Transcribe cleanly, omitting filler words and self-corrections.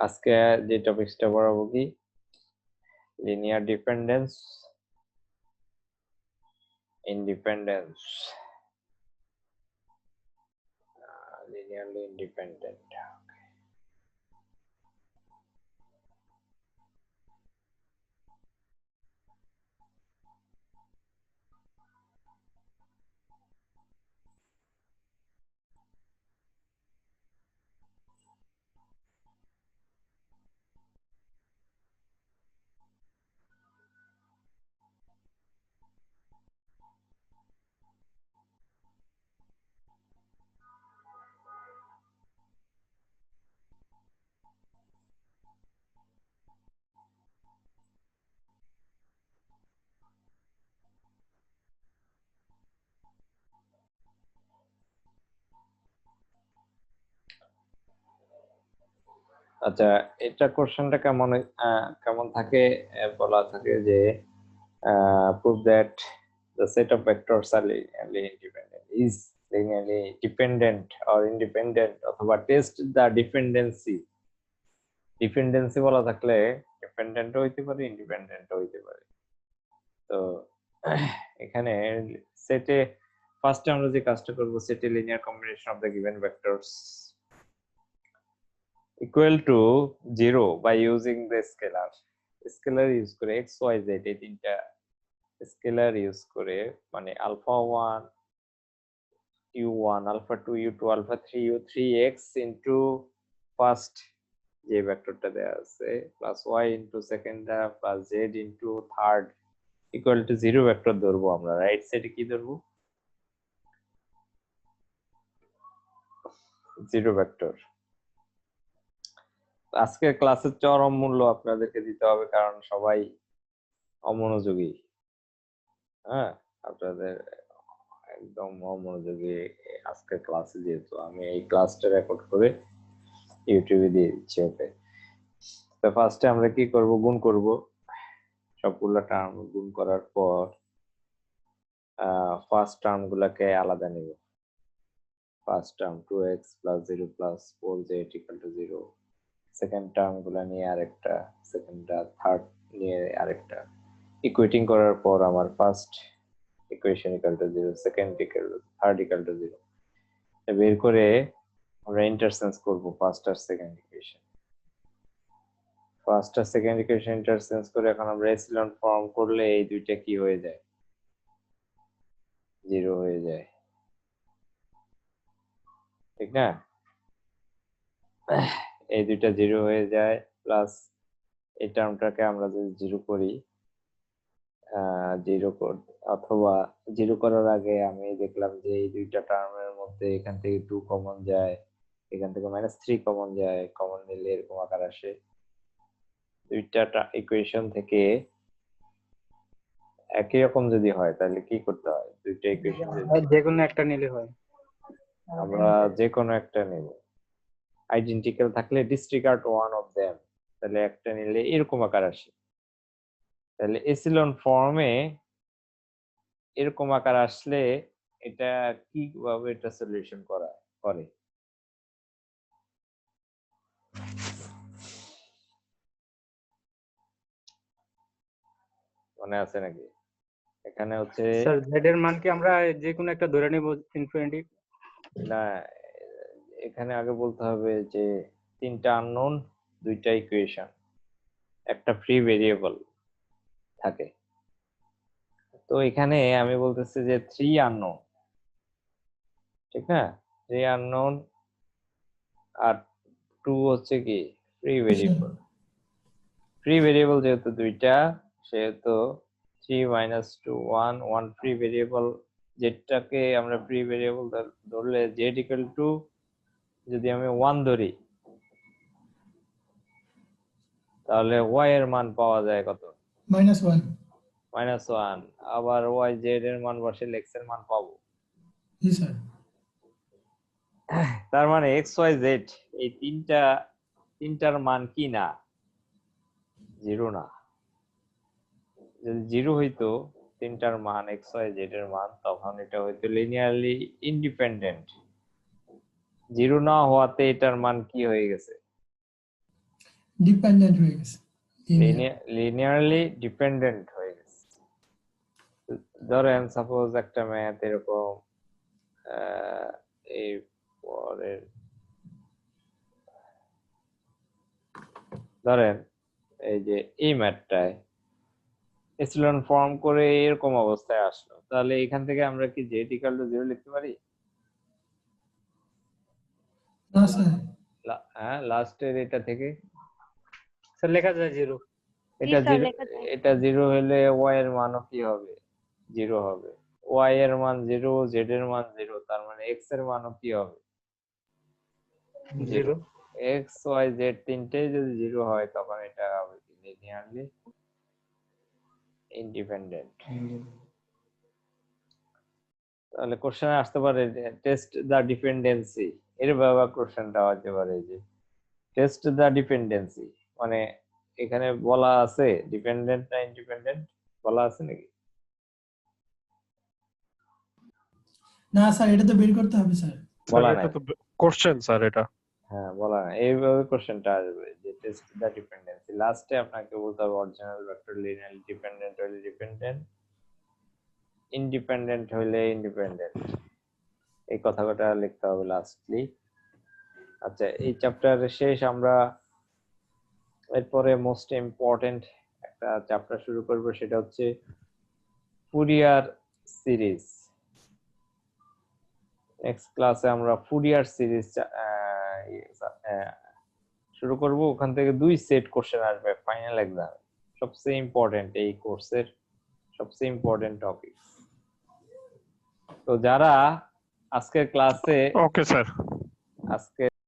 আজকে যে টপিকসটা পড়াবো কি linear dependence independence linearly independent. আচ্ছা, এটা কোশ্চেনটা কেমন থাকে, বলা থাকে যে prove that the set of vectors are linearly independent is linearly dependent or independent, অথবা test the ডিপেন্ডেন্সি বলা থাকলে ডিপেন্ডেন্ট হইতে পারে ইন্ডিপেন্ডেন্ট হইতে পারে। তো এখানে সেটে ফার্স্টে আমরা যে কাজটা করব, সেটে linear combination of the given vectors equal to 0 by using the scalar use করে x y z এই তিনটা স্কেলার ইউজ করে, মানে alpha 1 u1 alpha 2 u2 alpha 3 u3 x into first যে ভেক্টরটা দেয়া আছে plus y into second plus z into third equal to 0 vector ধরবো আমরা। রাইট সাইডে কি ধরবো? 0 ভেক্টর। আজকের ক্লাসের চরম মূল্য আপনাদেরকে দিতে হবে, কারণ সবাই অমনোযোগী। হ্যাঁ, আপনাদের একদম অমনোযোগী আজকের ক্লাসে, যেহেতু আমি এই ক্লাসটা রেকর্ড করে ইউটিউবে দিয়ে দিচ্ছি। ওকে, তো ফার্স্টে আমরা কি করব, গুণ করব সবগুলো টার্ম। গুণ করার পর ফার্স্ট টার্ম গুলাকে আলাদা নেব। First term 2x plus 0 plus 4z equal to 0, second term গুলা নিয়ে আরেকটা, থার্ড নিয়ে আরেকটা। ইকুয়েটিং করার পর আমার first equation equal to 0, second third equal to 0 বের করে আমরা ইন্টারচেঞ্জ করব ফার্স্ট আর সেকেন্ড ইকুয়েশন। ফার্স্ট আর সেকেন্ড ইকুয়েশন ইন্টারচেঞ্জ করে এখন আমরা এসিলন ফর্ম করলে এই দুইটা কি হয়ে যায়? 0 হয়ে যায়, ঠিক না? এই দুইটা 0 হয়ে যায়, প্লাস এই টার্মটাকে আমরা যদি 0 করি, 0 অথবা 0 করার আগে আমি দেখলাম যে এই দুইটা টার্মের মধ্যে এখান থেকে 2 কমন যায়, এখান থেকে -3 কমন যায়। কমন নিলে এরকম আকার আসে। দুইটা ইকুয়েশন থেকে একই রকম যদি হয় তাহলে কি করতে হয়? দুইটা ইকুয়েশন যে কোনো একটা নিলে হয়। আমরা যে কোনো একটা নেব। আইডেন্টিক্যাল থাকলে ডিসরিগার্ড ওয়ান অফ देम, তাহলে একটা নিলে এরকম আকার আসে। তাহলে এসিলন ফর্মে এরকম আকার আসলে এটা কিভাবে এটা সলিউশন করে? মনে আছে নাকি? এখানে হচ্ছে স্যার z এর মান কি আমরা যে কোনো একটা ধরে নেব ইনফিনিটি? না, এখানে আগে বলতে হবে যে তিনটা আননোন, দুইটা ইকুয়েশন, একটা ফ্রি ভেরিয়েবল থাকে। তো এখানে আমি বলতেছি যে 3 আননোন, ঠিক না? 3 আননোন আর 2 হচ্ছে কি ফ্রি ভেরিয়েবল। ফ্রি ভেরিয়েবল যেহেতু দুইটা, সেহেতু 3 - 2 1 ফ্রি ভেরিয়েবল। যেটাকে আমরা ফ্রি ভেরিয়েবল ধরলে z ইকুয়াল টু, যদি আমি 1 ধরি তাহলে y এর মান পাওয়া যায় কত? -1। -1। আবার y z এর মান বসালে x এর মান পাবো। জি স্যার। তার মানে x y z এই তিনটার মান কি না? 0 না। যদি 0 হইতো তিনটার মান x y z এর মান, তখন এটা হইতো লিনিয়ারলি ইন্ডিপেন্ডেন্ট। 0 না হওয়াতে এটার মান কি হয়ে গেছে? ডিপেন্ডেন্ট হয়ে গেছে লিনিয়ারলি ডিপেন্ডেন্ট হয়ে গেছে। ধরেন সাপোজ একটা ম্যাথ এরকম এই পরের ধরেন এই যে এই ম্যাথটায় এপসিলন ফর্ম করে এরকম অবস্থায় আসলো, তাহলে এখান থেকে আমরা কি জেড ইকুয়াল টু 0 লিখতে পারি? না স্যার হ্যাঁ, লাস্টের এটা থেকে স্যার লেখা যায় 0। এটা স্যার, 0, লেখা যায়। এটা 0 হলে y এর মানও কি হবে? 0 হবে। y এর মান 0, z এর মান 0, তার মানে x এর মানও কি হবে? 0 x y z তিনটেই যদি 0 হয় তখন এটা হবে কি লিনিয়ারলি ইন্ডিপেন্ডেন্ট। তাহলে কোশ্চেনে আসতে পারে টেস্ট দা ডিপেন্ডেন্সি, এর ব্যবহার কোশ্চেনটা হতে পারে যে টেস্ট দা ডিপেন্ডেন্সি, মানে এখানে বলা আছে ডিপেন্ডেন্ট না ইন্ডিপেন্ডেন্ট বলা আছে নাকি? না স্যার এটা তো বের করতে হবে স্যার বলা এটা নাই। তো কোশ্চেন স্যার এটা। হ্যাঁ, বলা নাই, এইভাবে কোশ্চেনটা আসবে যে টেস্ট দা ডিপেন্ডেন্সি, লাস্টে আপনাকে বলতে হবে অরিজিনাল ভেক্টর লিনিয়ারলি ডিপেন্ডেন্ট হলে ডিপেন্ডেন্ট, ইন্ডিপেন্ডেন্ট হলে ইন্ডিপেন্ডেন্ট, এই কথাটা লিখতে হবে লাস্টলি। আচ্ছা, এই চ্যাপ্টারের শেষ। আমরা এরপরে মোস্ট ইম্পর্টেন্ট একটা চ্যাপ্টার শুরু করব, সেটা হচ্ছে ফুরিয়ার সিরিজ। নেক্সট ক্লাসে আমরা ফুরিয়ার সিরিজ শুরু করব। ওখান থেকে 2 সেট কোশ্চেন আসবে ফাইনাল এক্সাম, সবচেয়ে ইম্পর্টেন্ট এই কোর্সের সবচেয়ে ইম্পর্টেন্ট টপিক। তো যারা আজকের ক্লাসে ওকে স্যার। আজকে